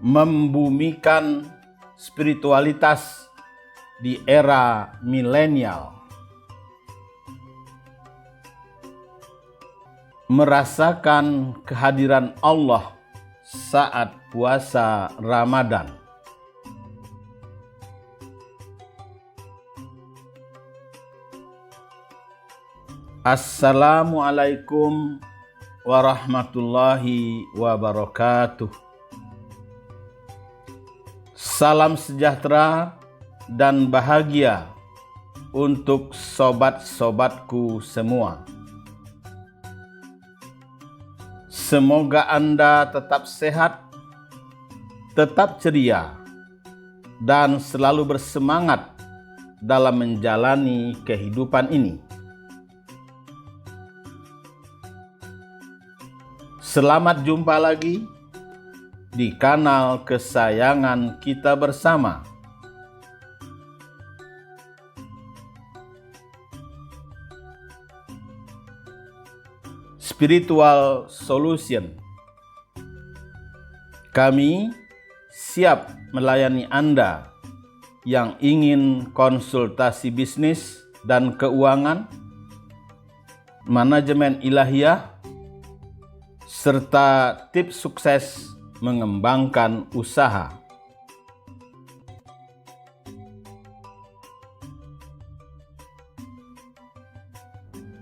membumikan spiritualitas di era milenial, merasakan kehadiran Allah saat puasa Ramadan. Assalamualaikum warahmatullahi wabarakatuh. Salam sejahtera dan bahagia untuk sobat-sobatku semua. Semoga Anda tetap sehat, tetap ceria, dan selalu bersemangat dalam menjalani kehidupan ini. Selamat jumpa lagi di kanal kesayangan kita bersama. Spiritual Solution. Kami siap melayani Anda yang ingin konsultasi bisnis dan keuangan, manajemen ilahiyah, serta tips sukses mengembangkan usaha.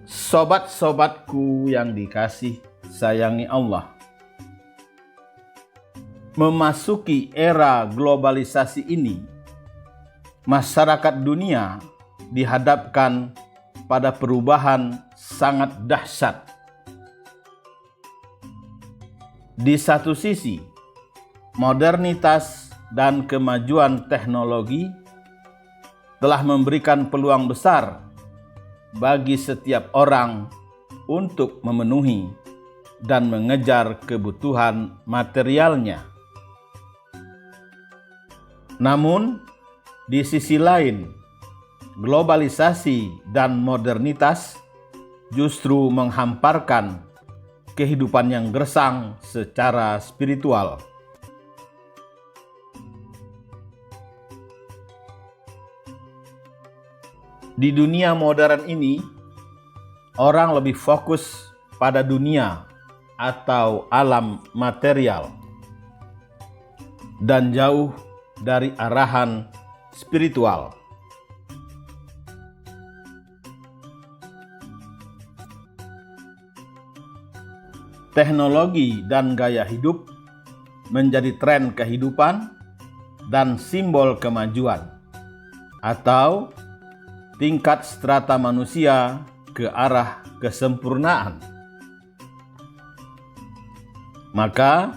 Sobat-sobatku yang dikasih sayangi Allah, memasuki era globalisasi ini, masyarakat dunia dihadapkan pada perubahan sangat dahsyat. Di satu sisi, modernitas dan kemajuan teknologi telah memberikan peluang besar bagi setiap orang untuk memenuhi dan mengejar kebutuhan materialnya. Namun, di sisi lain, globalisasi dan modernitas justru menghamparkan kehidupan yang gersang secara spiritual. Di dunia modern ini, orang lebih fokus pada dunia atau alam material dan jauh dari arahan spiritual. Teknologi dan gaya hidup menjadi tren kehidupan dan simbol kemajuan atau tingkat strata manusia ke arah kesempurnaan. Maka,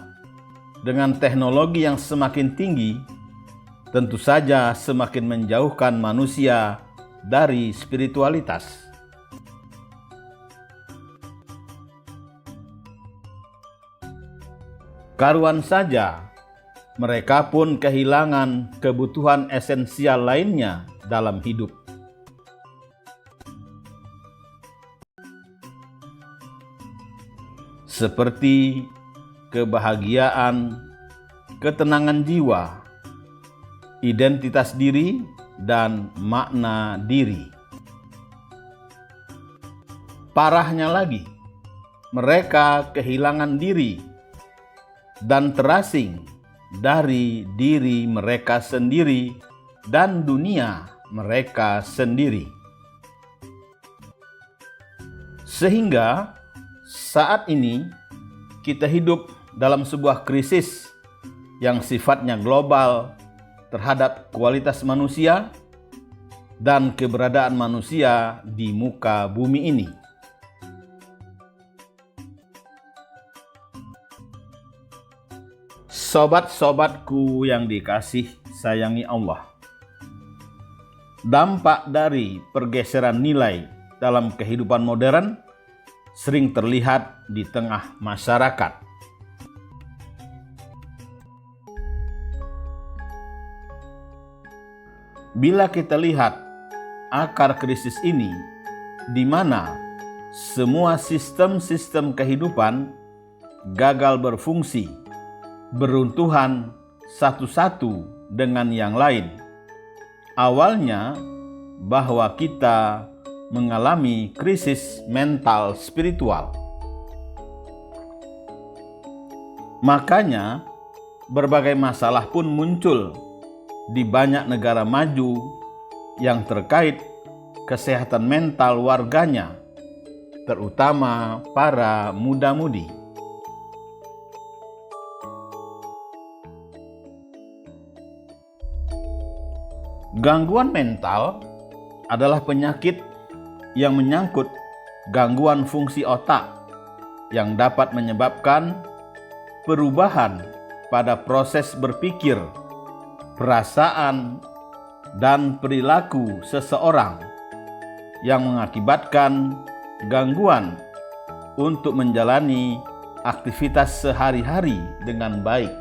dengan teknologi yang semakin tinggi, tentu saja semakin menjauhkan manusia dari spiritualitas. Karuan saja, mereka pun kehilangan kebutuhan esensial lainnya dalam hidup. Seperti kebahagiaan, ketenangan jiwa, identitas diri, dan makna diri. Parahnya lagi, mereka kehilangan diri dan terasing dari diri mereka sendiri dan dunia mereka sendiri. Sehingga saat ini kita hidup dalam sebuah krisis yang sifatnya global terhadap kualitas manusia dan keberadaan manusia di muka bumi ini. Sobat-sobatku yang dikasih sayangi Allah, dampak dari pergeseran nilai dalam kehidupan modern sering terlihat di tengah masyarakat. Bila kita lihat akar krisis ini, di mana semua sistem-sistem kehidupan gagal berfungsi, beruntuhan, satu-satu dengan yang lain. Awalnya bahwa kita mengalami krisis mental spiritual. Makanya berbagai masalah pun muncul di banyak negara maju yang terkait kesehatan mental warganya, terutama para muda-mudi. Gangguan mental adalah penyakit yang menyangkut gangguan fungsi otak yang dapat menyebabkan perubahan pada proses berpikir, perasaan, dan perilaku seseorang yang mengakibatkan gangguan untuk menjalani aktivitas sehari-hari dengan baik.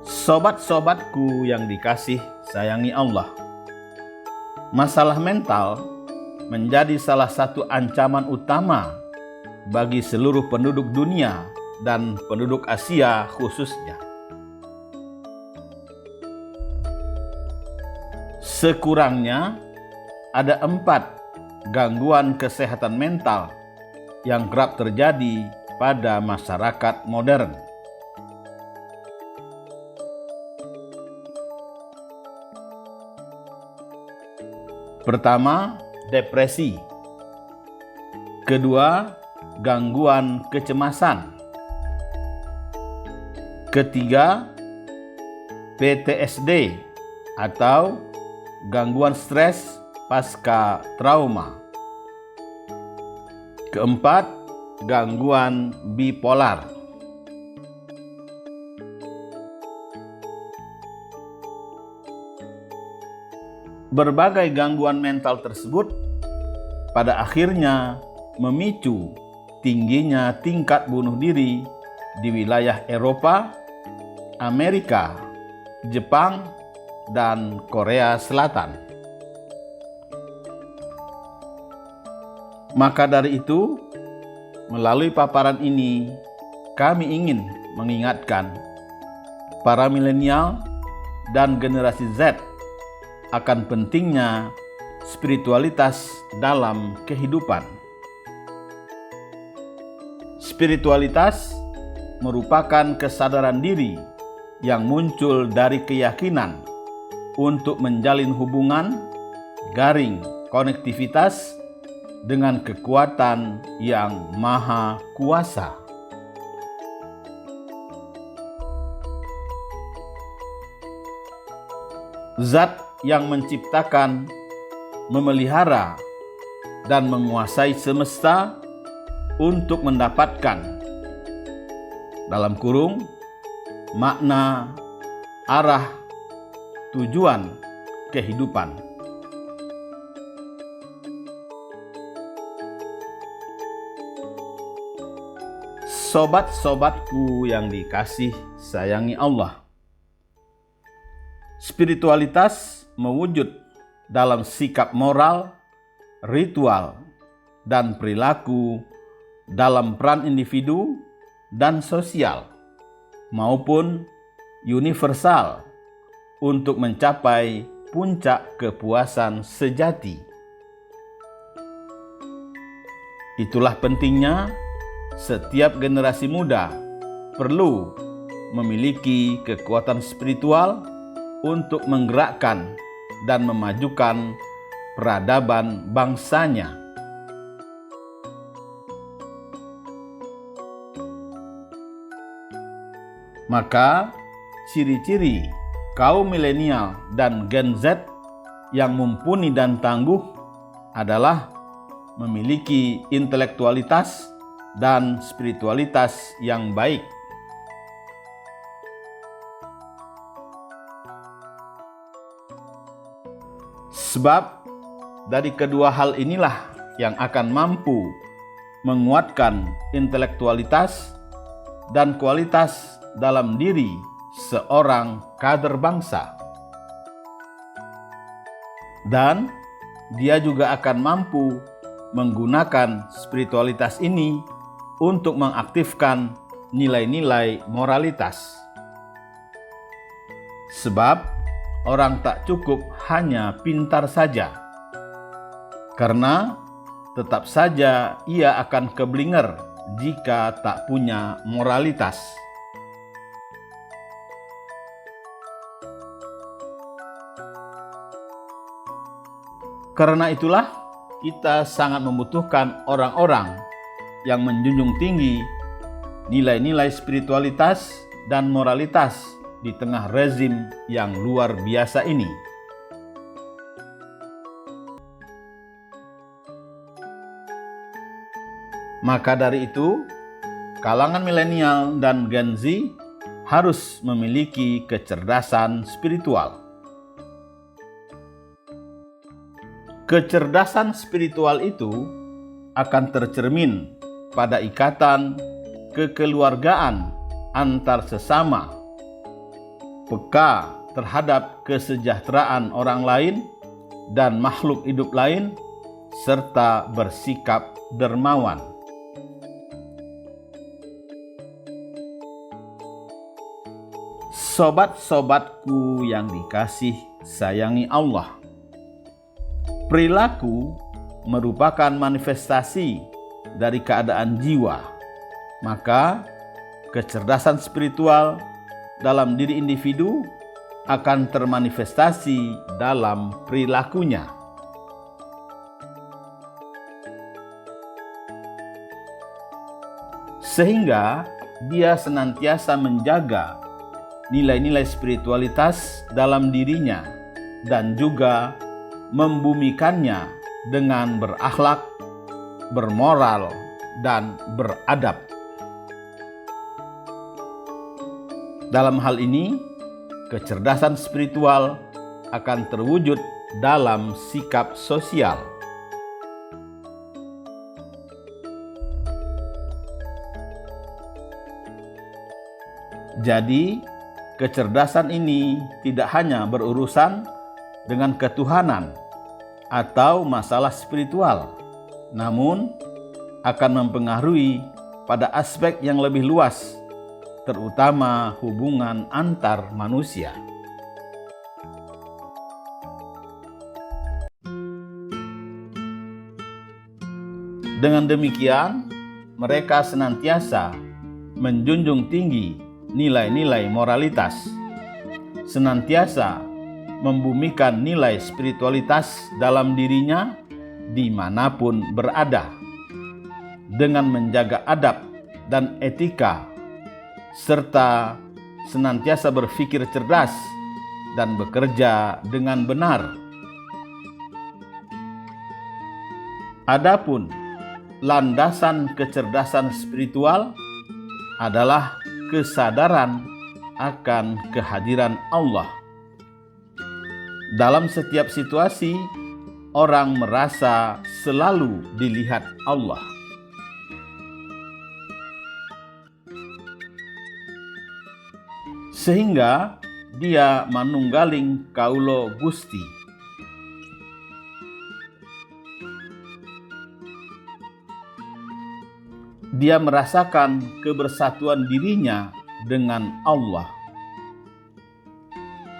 Sobat-sobatku yang dikasih sayangi Allah, masalah mental menjadi salah satu ancaman utama bagi seluruh penduduk dunia dan penduduk Asia khususnya. Sekurangnya ada 4 gangguan kesehatan mental yang kerap terjadi pada masyarakat modern. Pertama, depresi. Kedua, gangguan kecemasan. Ketiga, PTSD atau gangguan stres pasca trauma. Keempat, gangguan bipolar. Berbagai gangguan mental tersebut pada akhirnya memicu tingginya tingkat bunuh diri di wilayah Eropa, Amerika, Jepang, dan Korea Selatan. Maka dari itu, melalui paparan ini, kami ingin mengingatkan para milenial dan generasi Z akan pentingnya spiritualitas dalam kehidupan. Spiritualitas merupakan kesadaran diri yang muncul dari keyakinan untuk menjalin hubungan garing konektivitas dengan kekuatan yang maha kuasa. Zat yang menciptakan, memelihara, dan menguasai semesta untuk mendapatkan dalam kurung makna, arah, tujuan kehidupan. Sobat-sobatku yang dikasih sayangi Allah, spiritualitas mewujud dalam sikap moral, ritual, dan perilaku dalam peran individu dan sosial maupun universal untuk mencapai puncak kepuasan sejati. Itulah pentingnya setiap generasi muda perlu memiliki kekuatan spiritual untuk menggerakkan dan memajukan peradaban bangsanya. Maka, ciri-ciri kaum milenial dan Gen Z yang mumpuni dan tangguh adalah memiliki intelektualitas dan spiritualitas yang baik. Sebab dari kedua hal inilah yang akan mampu menguatkan intelektualitas dan kualitas dalam diri seorang kader bangsa. Dan dia juga akan mampu menggunakan spiritualitas ini untuk mengaktifkan nilai-nilai moralitas. Sebab orang tak cukup hanya pintar saja, karena tetap saja ia akan keblinger jika tak punya moralitas. Karena itulah kita sangat membutuhkan orang-orang yang menjunjung tinggi nilai-nilai spiritualitas dan moralitas di tengah rezim yang luar biasa ini. Maka dari itu, kalangan milenial dan Gen Z harus memiliki kecerdasan spiritual. Kecerdasan spiritual itu akan tercermin pada ikatan kekeluargaan antar sesama, peka terhadap kesejahteraan orang lain dan makhluk hidup lain, serta bersikap dermawan. Sobat-sobatku yang dikasih sayangi Allah, perilaku merupakan manifestasi dari keadaan jiwa. Maka kecerdasan spiritual dalam diri individu akan termanifestasi dalam perilakunya. Sehingga dia senantiasa menjaga nilai-nilai spiritualitas dalam dirinya dan juga membumikannya dengan berakhlak, bermoral, dan beradab. Dalam hal ini, kecerdasan spiritual akan terwujud dalam sikap sosial. Jadi, kecerdasan ini tidak hanya berurusan dengan ketuhanan atau masalah spiritual, namun akan mempengaruhi pada aspek yang lebih luas, terutama hubungan antar manusia. Dengan demikian, mereka senantiasa menjunjung tinggi nilai-nilai moralitas, senantiasa membumikan nilai spiritualitas dalam dirinya dimanapun berada, dengan menjaga adab dan etika, serta senantiasa berpikir cerdas dan bekerja dengan benar. Adapun landasan kecerdasan spiritual adalah kesadaran akan kehadiran Allah. Dalam setiap situasi, orang merasa selalu dilihat Allah. Sehingga dia manunggaling kaulo Gusti. Dia merasakan kebersatuan dirinya dengan Allah.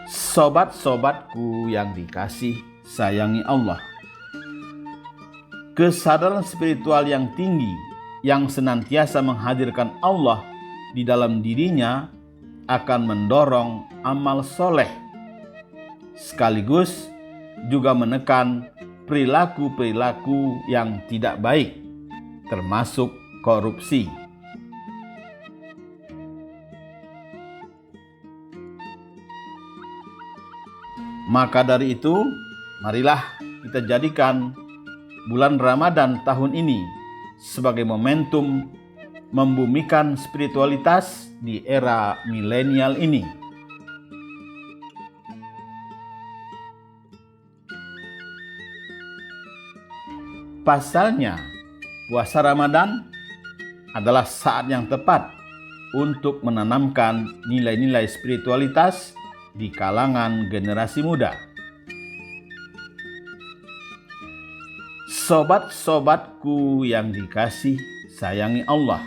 Sobat-sobatku yang dikasih sayangi Allah, kesadaran spiritual yang tinggi yang senantiasa menghadirkan Allah di dalam dirinya akan mendorong amal soleh, sekaligus juga menekan perilaku-perilaku yang tidak baik, termasuk korupsi. Maka dari itu, marilah kita jadikan bulan Ramadan tahun ini sebagai momentum membumikan spiritualitas di era milenial ini. Pasalnya, puasa Ramadan adalah saat yang tepat untuk menanamkan nilai-nilai spiritualitas di kalangan generasi muda. Sobat-sobatku yang dikasih sayangi Allah.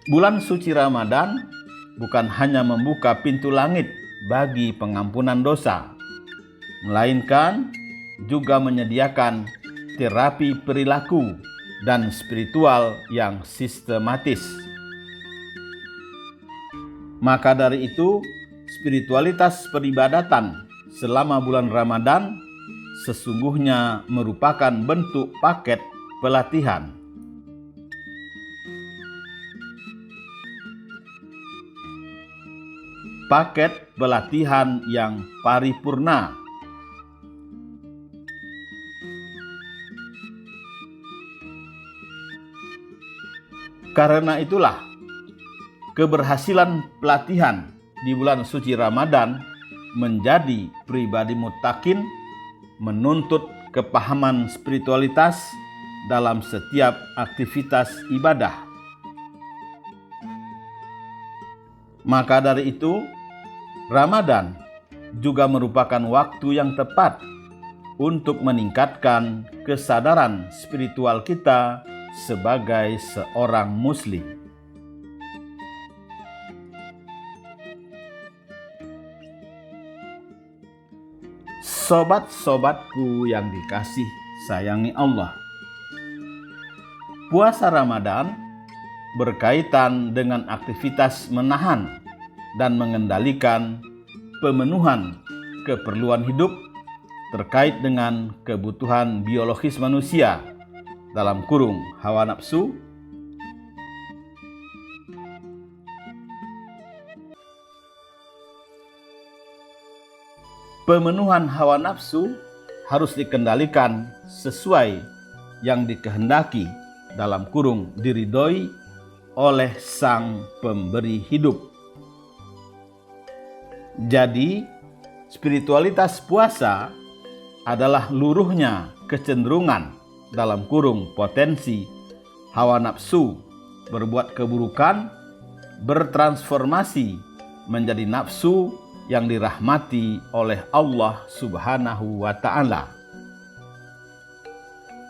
Bulan suci Ramadan bukan hanya membuka pintu langit bagi pengampunan dosa, melainkan juga menyediakan terapi perilaku dan spiritual yang sistematis. Maka dari itu, spiritualitas peribadatan selama bulan Ramadan sesungguhnya merupakan bentuk paket pelatihan. Paket pelatihan yang paripurna. Karena itulah, keberhasilan pelatihan di bulan suci Ramadan menjadi pribadi muttaqin menuntut kepahaman spiritualitas dalam setiap aktivitas ibadah. Maka dari itu, Ramadan juga merupakan waktu yang tepat untuk meningkatkan kesadaran spiritual kita sebagai seorang muslim. Sobat-sobatku yang dikasih sayangi Allah, puasa Ramadan berkaitan dengan aktivitas menahan dan mengendalikan pemenuhan keperluan hidup terkait dengan kebutuhan biologis manusia dalam kurung hawa nafsu, pemenuhan hawa nafsu harus dikendalikan sesuai yang dikehendaki dalam kurung diridhoi oleh Sang Pemberi hidup. Jadi, spiritualitas puasa adalah luruhnya kecenderungan dalam kurung potensi hawa nafsu berbuat keburukan bertransformasi menjadi nafsu yang dirahmati oleh Allah Subhanahu wa Ta'ala.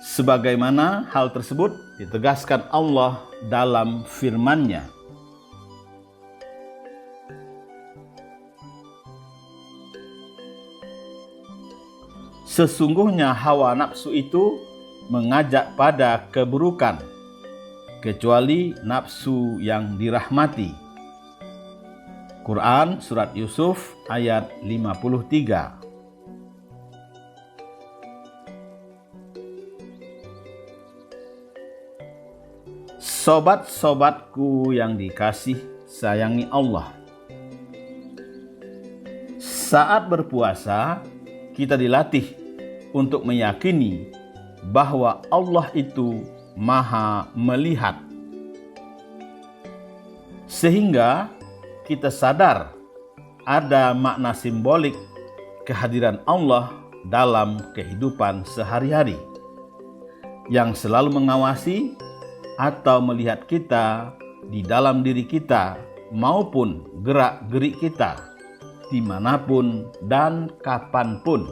Sebagaimana hal tersebut ditegaskan Allah dalam firman-Nya. Sesungguhnya hawa nafsu itu mengajak pada keburukan, kecuali nafsu yang dirahmati. Quran Surat Yusuf ayat 53. Sobat-sobatku yang dikasih sayangi Allah, saat berpuasa kita dilatih untuk meyakini bahwa Allah itu Maha melihat, sehingga kita sadar ada makna simbolik kehadiran Allah dalam kehidupan sehari-hari yang selalu mengawasi atau melihat kita di dalam diri kita maupun gerak-gerik kita dimanapun dan kapanpun.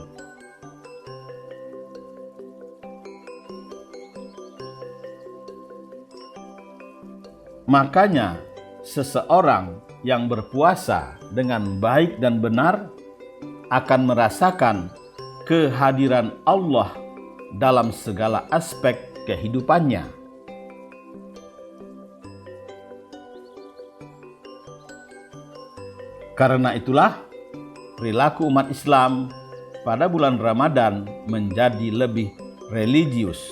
Makanya seseorang yang berpuasa dengan baik dan benar akan merasakan kehadiran Allah dalam segala aspek kehidupannya. Karena itulah, perilaku umat Islam pada bulan Ramadan menjadi lebih religius,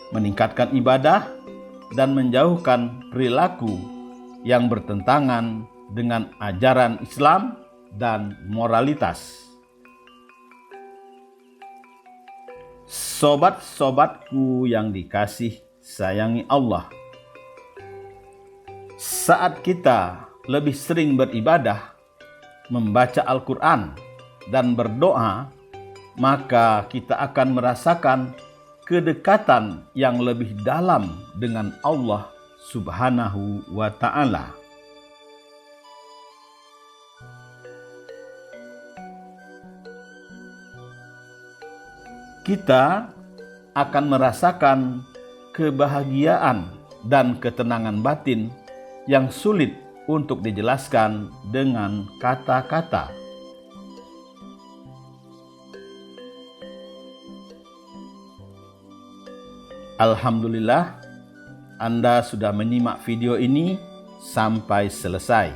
meningkatkan ibadah dan menjauhkan perilaku yang bertentangan dengan ajaran Islam dan moralitas. Sobat-sobatku yang dikasih sayangi Allah, saat kita lebih sering beribadah, membaca Al-Quran dan berdoa, maka kita akan merasakan kedekatan yang lebih dalam dengan Allah Subhanahu wa Ta'ala. Kita akan merasakan kebahagiaan dan ketenangan batin yang sulit untuk dijelaskan dengan kata-kata. Alhamdulillah, Anda sudah menyimak video ini sampai selesai.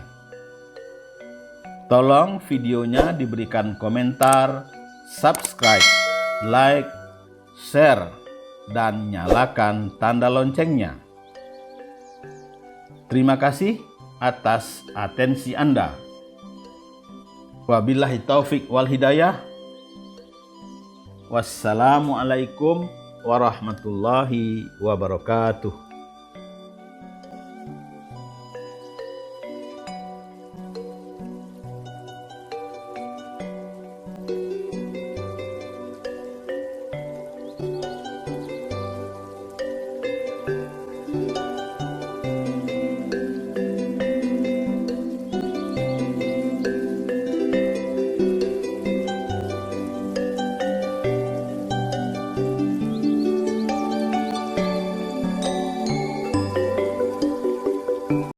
Tolong videonya diberikan komentar, subscribe, like, share, dan nyalakan tanda loncengnya. Terima kasih atas atensi Anda. Wabillahi taufik wal hidayah. Wassalamualaikum warahmatullahi wabarakatuh.